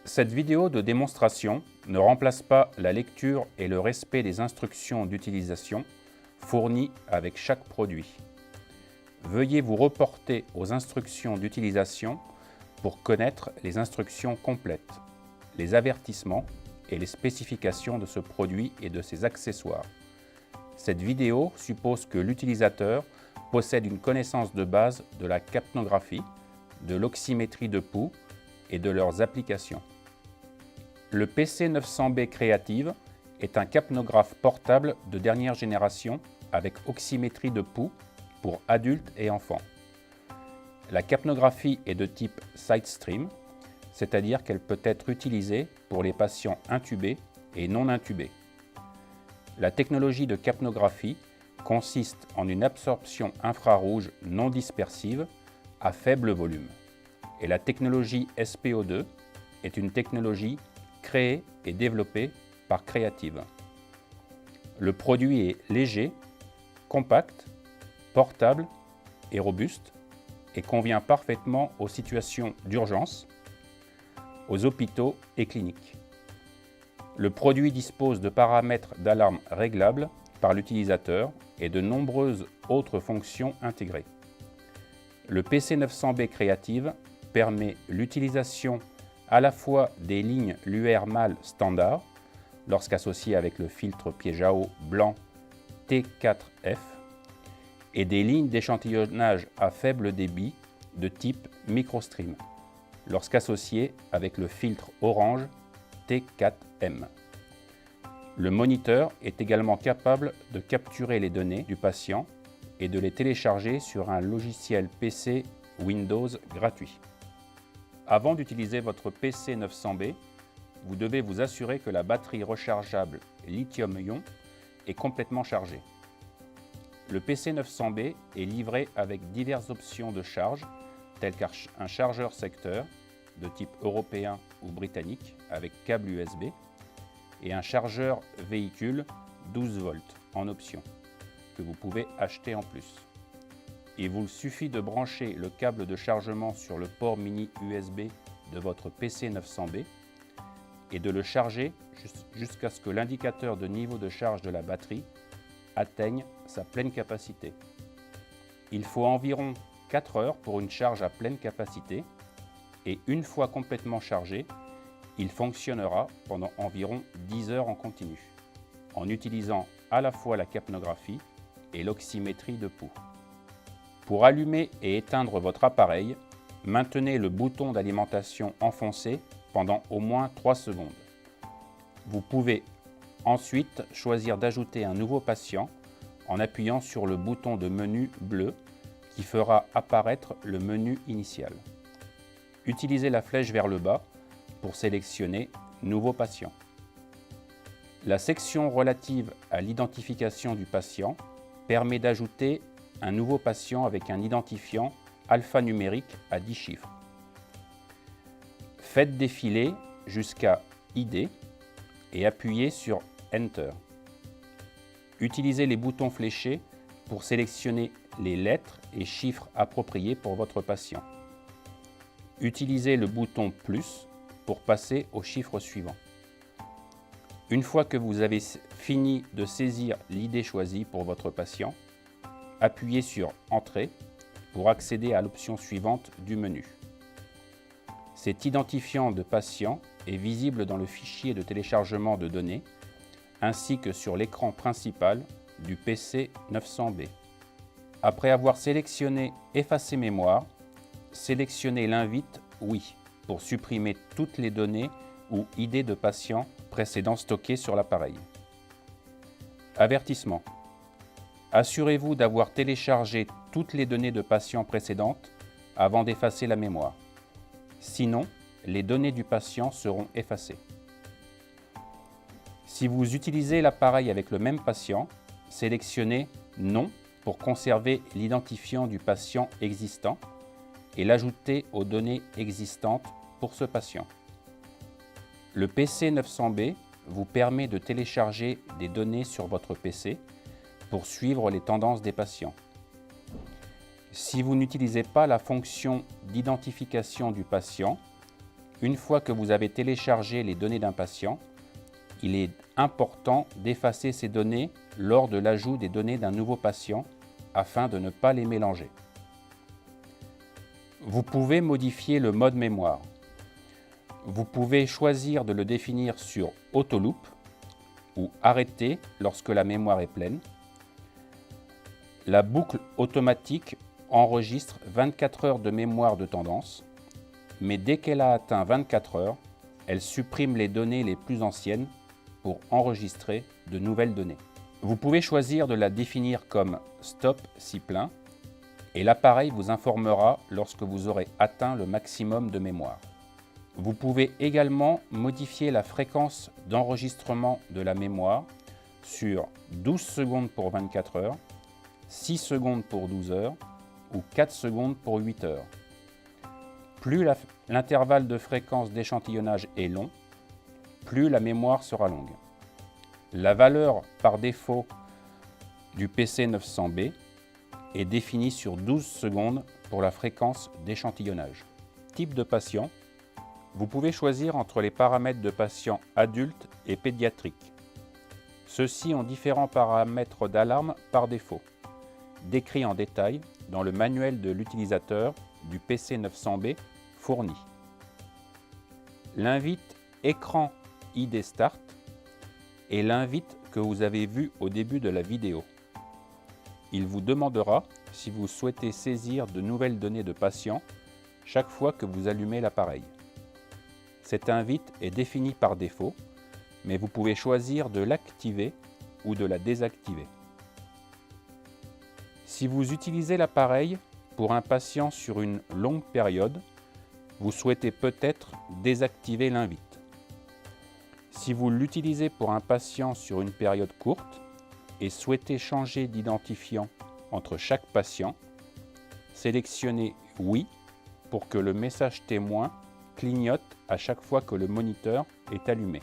Cette vidéo de démonstration ne remplace pas la lecture et le respect des instructions d'utilisation fournies avec chaque produit. Veuillez vous reporter aux instructions d'utilisation pour connaître les instructions complètes, les avertissements et les spécifications de ce produit et de ses accessoires. Cette vidéo suppose que l'utilisateur possède une connaissance de base de la capnographie, de l'oxymétrie de pouls et de leurs applications. Le PC900B Creative est un capnographe portable de dernière génération avec oxymétrie de pouls pour adultes et enfants. La capnographie est de type SideStream, c'est-à-dire qu'elle peut être utilisée pour les patients intubés et non intubés. La technologie de capnographie consiste en une absorption infrarouge non dispersive à faible volume. Et la technologie SPO2 est une technologie créée et développée par Creative. Le produit est léger, compact, portable et robuste et convient parfaitement aux situations d'urgence, aux hôpitaux et cliniques. Le produit dispose de paramètres d'alarme réglables par l'utilisateur et de nombreuses autres fonctions intégrées. Le PC900B Creative permet l'utilisation à la fois des lignes luaire mâle standard, lorsqu'associé avec le filtre Piejao blanc T4F, et des lignes d'échantillonnage à faible débit de type microstream, lorsqu'associé avec le filtre orange T4M. Le moniteur est également capable de capturer les données du patient et de les télécharger sur un logiciel PC Windows gratuit. Avant d'utiliser votre PC900B, vous devez vous assurer que la batterie rechargeable lithium-ion est complètement chargée. Le PC900B est livré avec diverses options de charge, telles qu'un chargeur secteur de type européen ou britannique avec câble USB et un chargeur véhicule 12 volts en option, que vous pouvez acheter en plus. Il vous suffit de brancher le câble de chargement sur le port mini USB de votre PC900B et de le charger jusqu'à ce que l'indicateur de niveau de charge de la batterie atteigne sa pleine capacité. Il faut environ 4 heures pour une charge à pleine capacité et une fois complètement chargé, il fonctionnera pendant environ 10 heures en continu, en utilisant à la fois la capnographie et l'oxymétrie de pouls. Pour allumer et éteindre votre appareil, maintenez le bouton d'alimentation enfoncé pendant au moins 3 secondes. Vous pouvez ensuite choisir d'ajouter un nouveau patient en appuyant sur le bouton de menu bleu qui fera apparaître le menu initial. Utilisez la flèche vers le bas pour sélectionner « Nouveau patient ». La section relative à l'identification du patient permet d'ajouter un nouveau patient avec un identifiant alphanumérique à 10 chiffres. Faites défiler jusqu'à ID et appuyez sur Enter. Utilisez les boutons fléchés pour sélectionner les lettres et chiffres appropriés pour votre patient. Utilisez le bouton plus pour passer au chiffre suivant. Une fois que vous avez fini de saisir l'idée choisie pour votre patient, appuyez sur Entrée pour accéder à l'option suivante du menu. Cet identifiant de patient est visible dans le fichier de téléchargement de données ainsi que sur l'écran principal du PC900B. Après avoir sélectionné Effacer mémoire, sélectionnez l'invite Oui pour supprimer toutes les données ou idées de patients précédents stockées sur l'appareil. Avertissement. Assurez-vous d'avoir téléchargé toutes les données de patients précédentes avant d'effacer la mémoire. Sinon, les données du patient seront effacées. Si vous utilisez l'appareil avec le même patient, sélectionnez Non pour conserver l'identifiant du patient existant et l'ajouter aux données existantes pour ce patient. Le PC900B vous permet de télécharger des données sur votre PC pour suivre les tendances des patients. Si vous n'utilisez pas la fonction d'identification du patient, Une fois que vous avez téléchargé les données d'un patient, il est important d'effacer ces données lors de l'ajout des données d'un nouveau patient afin de ne pas les mélanger. Vous pouvez modifier le mode mémoire. Vous pouvez choisir de le définir sur Autoloop ou arrêter lorsque la mémoire est pleine. La boucle automatique enregistre 24 heures de mémoire de tendance, mais dès qu'elle a atteint 24 heures, elle supprime les données les plus anciennes pour enregistrer de nouvelles données. Vous pouvez choisir de la définir comme stop si plein et l'appareil vous informera lorsque vous aurez atteint le maximum de mémoire. Vous pouvez également modifier la fréquence d'enregistrement de la mémoire sur 12 secondes pour 24 heures, 6 secondes pour 12 heures ou 4 secondes pour 8 heures. Plus l'intervalle de fréquence d'échantillonnage est long, plus la mémoire sera longue. La valeur par défaut du PC900B est définie sur 12 secondes pour la fréquence d'échantillonnage. Type de patient. Vous pouvez choisir entre les paramètres de patients adultes et pédiatriques. Ceux-ci ont différents paramètres d'alarme par défaut, décrits en détail dans le manuel de l'utilisateur du PC900B fourni. L'invite écran ID Start est l'invite que vous avez vu au début de la vidéo. Il vous demandera si vous souhaitez saisir de nouvelles données de patients chaque fois que vous allumez l'appareil. Cette invite est définie par défaut, mais vous pouvez choisir de l'activer ou de la désactiver. Si vous utilisez l'appareil pour un patient sur une longue période, vous souhaitez peut-être désactiver l'invite. Si vous l'utilisez pour un patient sur une période courte et souhaitez changer d'identifiant entre chaque patient, sélectionnez « Oui » pour que le message témoin clignote à chaque fois que le moniteur est allumé.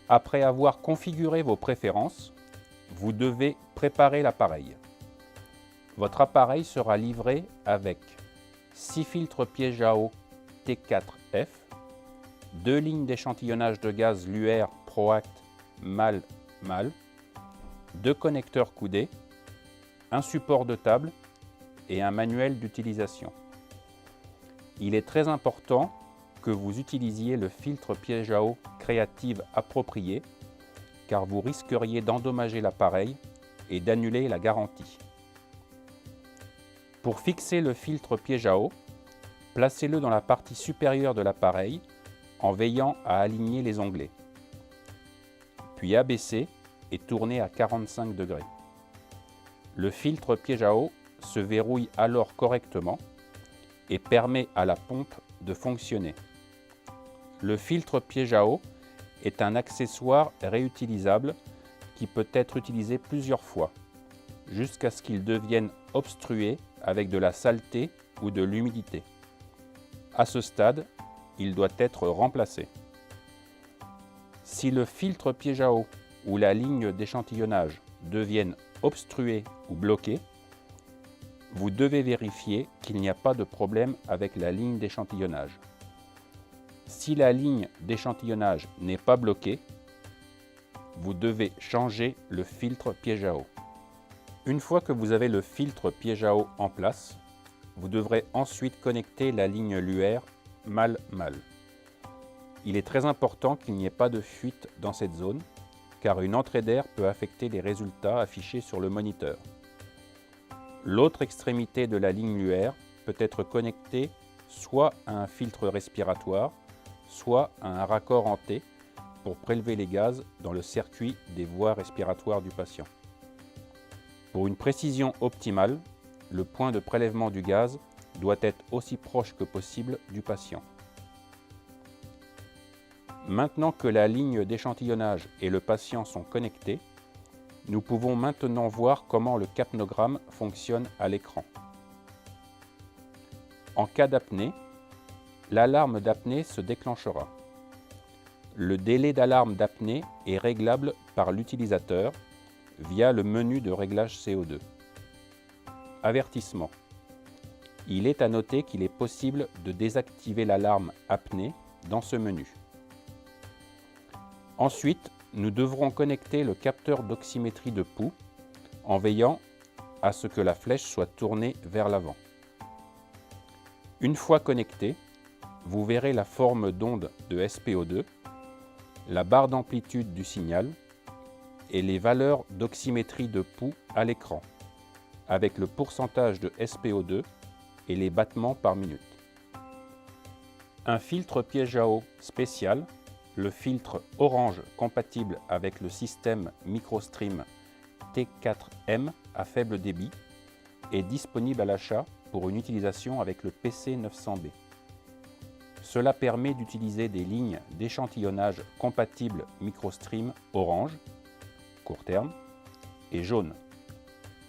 Après avoir configuré vos préférences, vous devez préparer l'appareil. Votre appareil sera livré avec 6 filtres pièges à eau T4F, 2 lignes d'échantillonnage de gaz Luer ProAct MAL-MAL, 2 connecteurs coudés, un support de table et un manuel d'utilisation. Il est très important que vous utilisiez le filtre piège à eau Creative approprié, car vous risqueriez d'endommager l'appareil et d'annuler la garantie. Pour fixer le filtre piège à eau, placez-le dans la partie supérieure de l'appareil en veillant à aligner les onglets. Puis abaissez et tournez à 45 degrés. Le filtre piège à eau se verrouille alors correctement et permet à la pompe de fonctionner. Le filtre piège à eau est un accessoire réutilisable qui peut être utilisé plusieurs fois, jusqu'à ce qu'il devienne obstrué avec de la saleté ou de l'humidité. À ce stade, il doit être remplacé. Si le filtre piège à eau ou la ligne d'échantillonnage deviennent obstrués ou bloqués, vous devez vérifier qu'il n'y a pas de problème avec la ligne d'échantillonnage. Si la ligne d'échantillonnage n'est pas bloquée, vous devez changer le filtre piège à eau. Une fois que vous avez le filtre piège à eau en place, vous devrez ensuite connecter la ligne Luer MAL-MAL. Il est très important qu'il n'y ait pas de fuite dans cette zone, car une entrée d'air peut affecter les résultats affichés sur le moniteur. L'autre extrémité de la ligne Luer peut être connectée soit à un filtre respiratoire, soit à un raccord en T pour prélever les gaz dans le circuit des voies respiratoires du patient. Pour une précision optimale, le point de prélèvement du gaz doit être aussi proche que possible du patient. Maintenant que la ligne d'échantillonnage et le patient sont connectés, nous pouvons maintenant voir comment le capnogramme fonctionne à l'écran. En cas d'apnée, l'alarme d'apnée se déclenchera. Le délai d'alarme d'apnée est réglable par l'utilisateur via le menu de réglage CO2. Avertissement. Il est à noter qu'il est possible de désactiver l'alarme apnée dans ce menu. Ensuite, nous devrons connecter le capteur d'oxymétrie de pouls en veillant à ce que la flèche soit tournée vers l'avant. Une fois connecté, vous verrez la forme d'onde de SPO2, la barre d'amplitude du signal et les valeurs d'oxymétrie de pouls à l'écran, avec le pourcentage de SPO2 et les battements par minute. Un filtre piège à eau spécial, le filtre orange compatible avec le système MicroStream T4M à faible débit, est disponible à l'achat pour une utilisation avec le PC900B. Cela permet d'utiliser des lignes d'échantillonnage compatibles MicroStream orange, court terme, et jaune,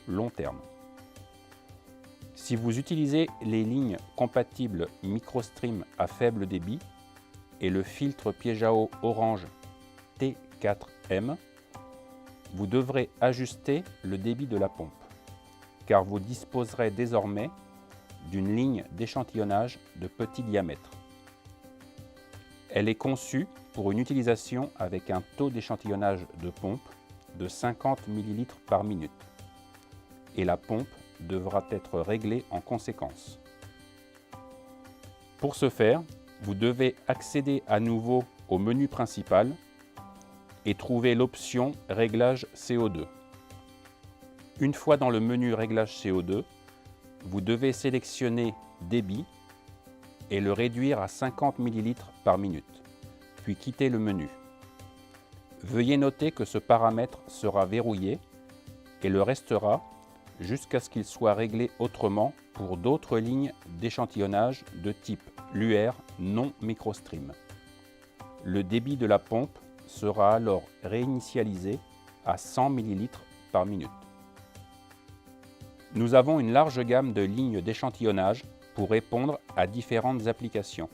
long terme. Si vous utilisez les lignes compatibles MicroStream à faible débit et le filtre piège à eau orange T4M, vous devrez ajuster le débit de la pompe, car vous disposerez désormais d'une ligne d'échantillonnage de petit diamètre. Elle est conçue pour une utilisation avec un taux d'échantillonnage de pompe de 50 ml par minute et la pompe devra être réglée en conséquence. Pour ce faire, vous devez accéder à nouveau au menu principal et trouver l'option Réglage CO2. Une fois dans le menu Réglage CO2, vous devez sélectionner Débit et le réduire à 50 ml par minute, puis quitter le menu. Veuillez noter que ce paramètre sera verrouillé et le restera jusqu'à ce qu'il soit réglé autrement pour d'autres lignes d'échantillonnage de type LUR non MicroStream. Le débit de la pompe sera alors réinitialisé à 100 ml par minute. Nous avons une large gamme de lignes d'échantillonnage pour répondre à différentes applications.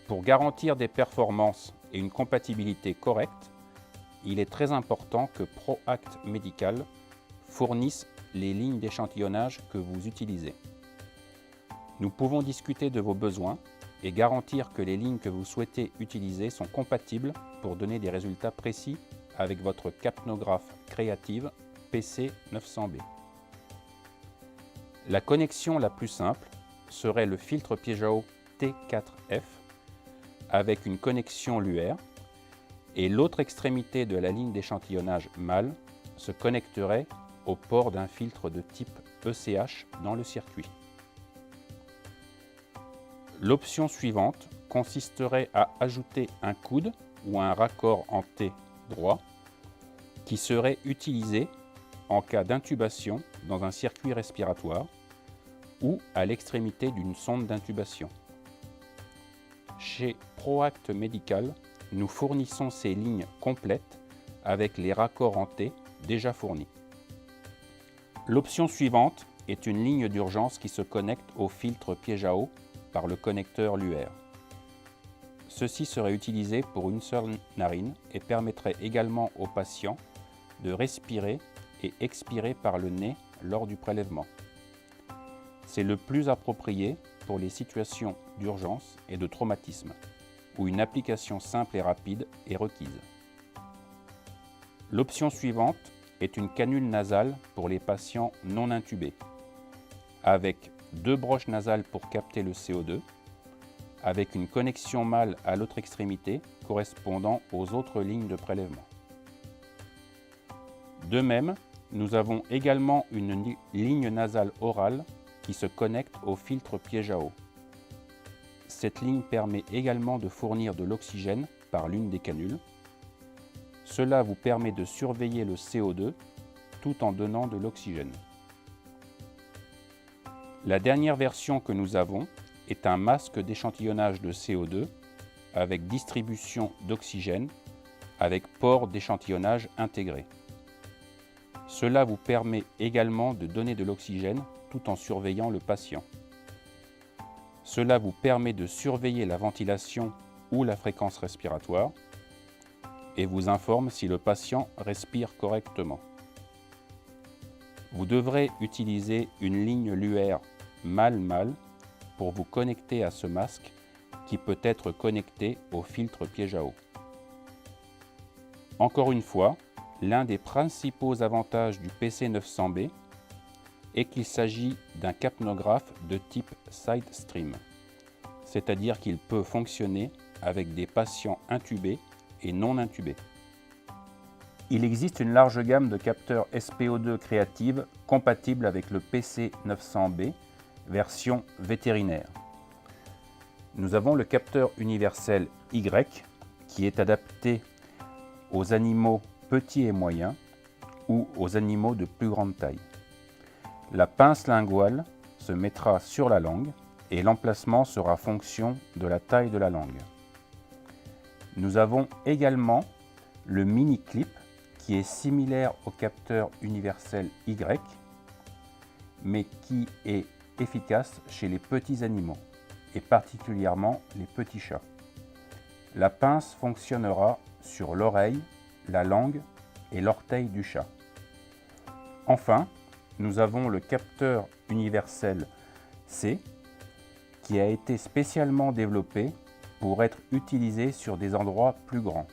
Pour garantir des performances et une compatibilité correcte, il est très important que ProAct Medical fournisse les lignes d'échantillonnage que vous utilisez. Nous pouvons discuter de vos besoins et garantir que les lignes que vous souhaitez utiliser sont compatibles pour donner des résultats précis avec votre capnographe créative PC900B. La connexion la plus simple serait le filtre piège à eau T4F avec une connexion LUR et l'autre extrémité de la ligne d'échantillonnage mâle se connecterait au port d'un filtre de type ECH dans le circuit. L'option suivante consisterait à ajouter un coude ou un raccord en T droit qui serait utilisé en cas d'intubation dans un circuit respiratoire ou à l'extrémité d'une sonde d'intubation. Chez ProAct Medical, nous fournissons ces lignes complètes avec les raccords en T déjà fournis. L'option suivante est une ligne d'urgence qui se connecte au filtre piège à eau par le connecteur LUR. Ceci serait utilisé pour une seule narine et permettrait également aux patients de respirer et expirer par le nez lors du prélèvement. C'est le plus approprié pour les situations d'urgence et de traumatisme, où une application simple et rapide est requise. L'option suivante est une canule nasale pour les patients non intubés, avec 2 broches nasales pour capter le CO2, avec une connexion mâle à l'autre extrémité correspondant aux autres lignes de prélèvement. De même, nous avons également une ligne nasale orale qui se connecte au filtre piège à eau. Cette ligne permet également de fournir de l'oxygène par l'une des canules. Cela vous permet de surveiller le CO2 tout en donnant de l'oxygène. La dernière version que nous avons est un masque d'échantillonnage de CO2 avec distribution d'oxygène avec port d'échantillonnage intégré. Cela vous permet également de donner de l'oxygène tout en surveillant le patient. Cela vous permet de surveiller la ventilation ou la fréquence respiratoire et vous informe si le patient respire correctement. Vous devrez utiliser une ligne LUR mâle-mâle pour vous connecter à ce masque qui peut être connecté au filtre piège à eau. Encore une fois, l'un des principaux avantages du PC900B est qu'il s'agit d'un capnographe de type SideStream, c'est-à-dire qu'il peut fonctionner avec des patients intubés et non intubés. Il existe une large gamme de capteurs SPO2 Creative compatibles avec le PC900B version vétérinaire. Nous avons le capteur universel Y qui est adapté aux animaux petits et moyens ou aux animaux de plus grande taille. La pince linguale se mettra sur la langue et l'emplacement sera fonction de la taille de la langue. Nous avons également le mini clip qui est similaire au capteur universel Y, mais qui est efficace chez les petits animaux, et particulièrement les petits chats. La pince fonctionnera sur l'oreille, la langue et l'orteil du chat. Enfin, nous avons le capteur universel C, qui a été spécialement développé pour être utilisé sur des endroits plus grands.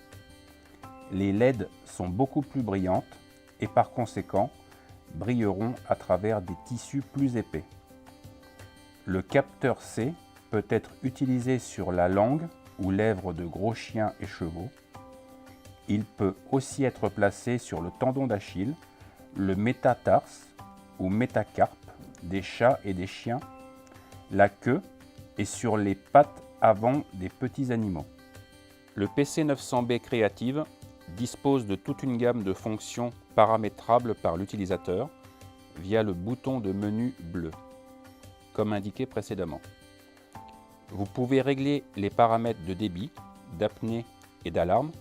Les LED sont beaucoup plus brillantes et par conséquent brilleront à travers des tissus plus épais. Le capteur C peut être utilisé sur la langue ou lèvres de gros chiens et chevaux. Il peut aussi être placé sur le tendon d'Achille, le métatarse ou métacarpe des chats et des chiens, la queue et sur les pattes avant des petits animaux. Le PC900B Creative dispose de toute une gamme de fonctions paramétrables par l'utilisateur via le bouton de menu bleu, comme indiqué précédemment. Vous pouvez régler les paramètres de débit, d'apnée et d'alarme,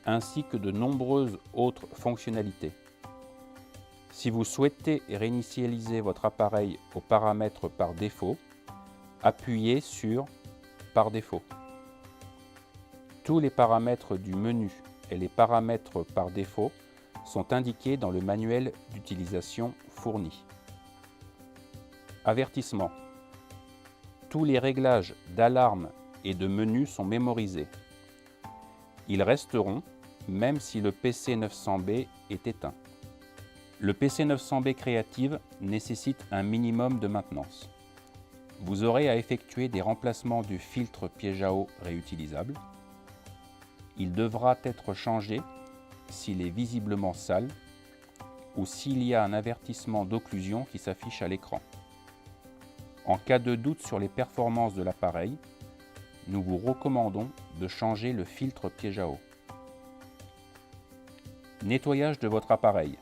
ainsi que de nombreuses autres fonctionnalités. Si vous souhaitez réinitialiser votre appareil aux paramètres par défaut, appuyez sur « Par défaut ». Tous les paramètres du menu et les paramètres par défaut sont indiqués dans le manuel d'utilisation fourni. Avertissement. Tous les réglages d'alarme et de menu sont mémorisés. Ils resteront même si le PC900B est éteint. Le PC900B Creative nécessite un minimum de maintenance. Vous aurez à effectuer des remplacements du filtre piège à eau réutilisable. Il devra être changé s'il est visiblement sale ou s'il y a un avertissement d'occlusion qui s'affiche à l'écran. En cas de doute sur les performances de l'appareil, nous vous recommandons de changer le filtre piège à eau. Nettoyage de votre appareil.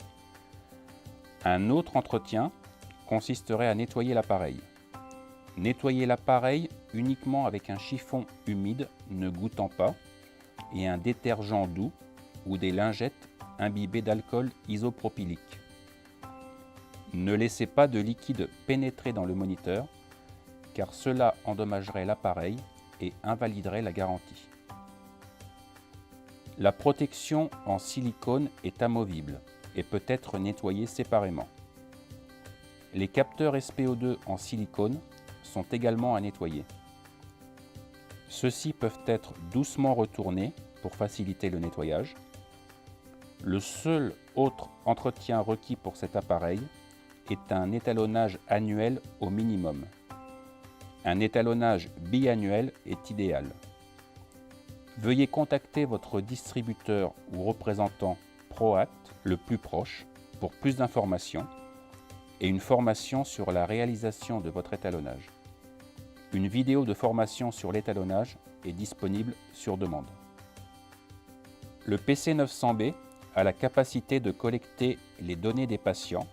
Un autre entretien consisterait à nettoyer l'appareil. Nettoyez l'appareil uniquement avec un chiffon humide ne goûtant pas et un détergent doux ou des lingettes imbibées d'alcool isopropylique. Ne laissez pas de liquide pénétrer dans le moniteur car cela endommagerait l'appareil et invaliderait la garantie. La protection en silicone est amovible et peut être nettoyée séparément. Les capteurs SPO2 en silicone sont également à nettoyer. Ceux-ci peuvent être doucement retournés pour faciliter le nettoyage. Le seul autre entretien requis pour cet appareil est un étalonnage annuel au minimum. Un étalonnage biannuel est idéal. Veuillez contacter votre distributeur ou représentant ProAct le plus proche pour plus d'informations et une formation sur la réalisation de votre étalonnage. Une vidéo de formation sur l'étalonnage est disponible sur demande. Le PC900B a la capacité de collecter les données des patients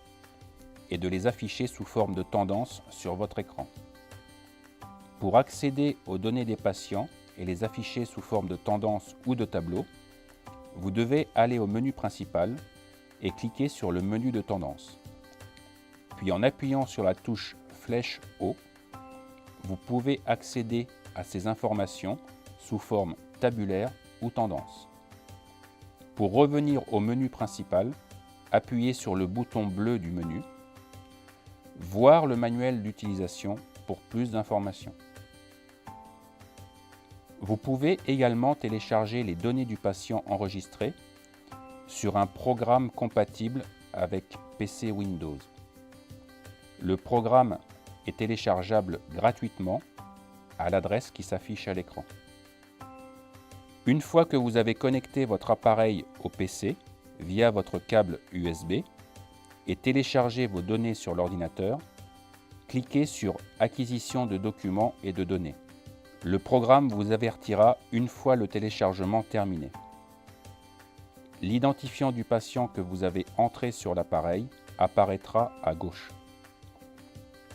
et de les afficher sous forme de tendance sur votre écran. Pour accéder aux données des patients et les afficher sous forme de tendance ou de tableau, vous devez aller au menu principal et cliquer sur le menu de tendance. Puis en appuyant sur la touche flèche haut, vous pouvez accéder à ces informations sous forme tabulaire ou tendance. Pour revenir au menu principal, appuyez sur le bouton bleu du menu. Voir le manuel d'utilisation pour plus d'informations. Vous pouvez également télécharger les données du patient enregistrées sur un programme compatible avec PC Windows. Le programme est téléchargeable gratuitement à l'adresse qui s'affiche à l'écran. Une fois que vous avez connecté votre appareil au PC via votre câble USB et téléchargé vos données sur l'ordinateur, cliquez sur « Acquisition de documents et de données ». Le programme vous avertira une fois le téléchargement terminé. L'identifiant du patient que vous avez entré sur l'appareil apparaîtra à gauche.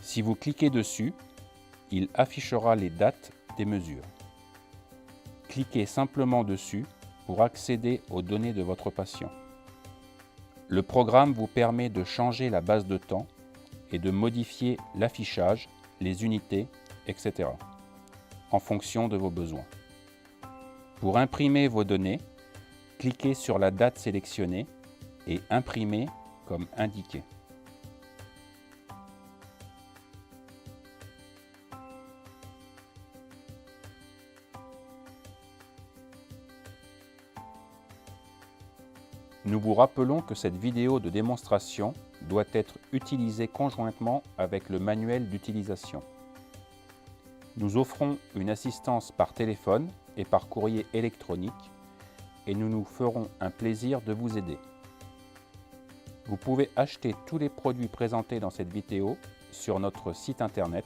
Si vous cliquez dessus, il affichera les dates des mesures. Cliquez simplement dessus pour accéder aux données de votre patient. Le programme vous permet de changer la base de temps et de modifier l'affichage, les unités, etc. en fonction de vos besoins. Pour imprimer vos données, cliquez sur la date sélectionnée et imprimez comme indiqué. Nous vous rappelons que cette vidéo de démonstration doit être utilisée conjointement avec le manuel d'utilisation. Nous offrons une assistance par téléphone et par courrier électronique et nous nous ferons un plaisir de vous aider. Vous pouvez acheter tous les produits présentés dans cette vidéo sur notre site internet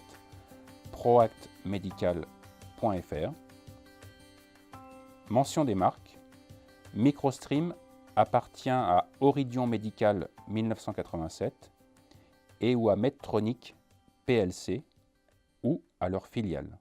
proactmedical.fr. Mention des marques. Microstream appartient à Auridion Medical 1987 et ou à Medtronic PLC ou à leur filiale.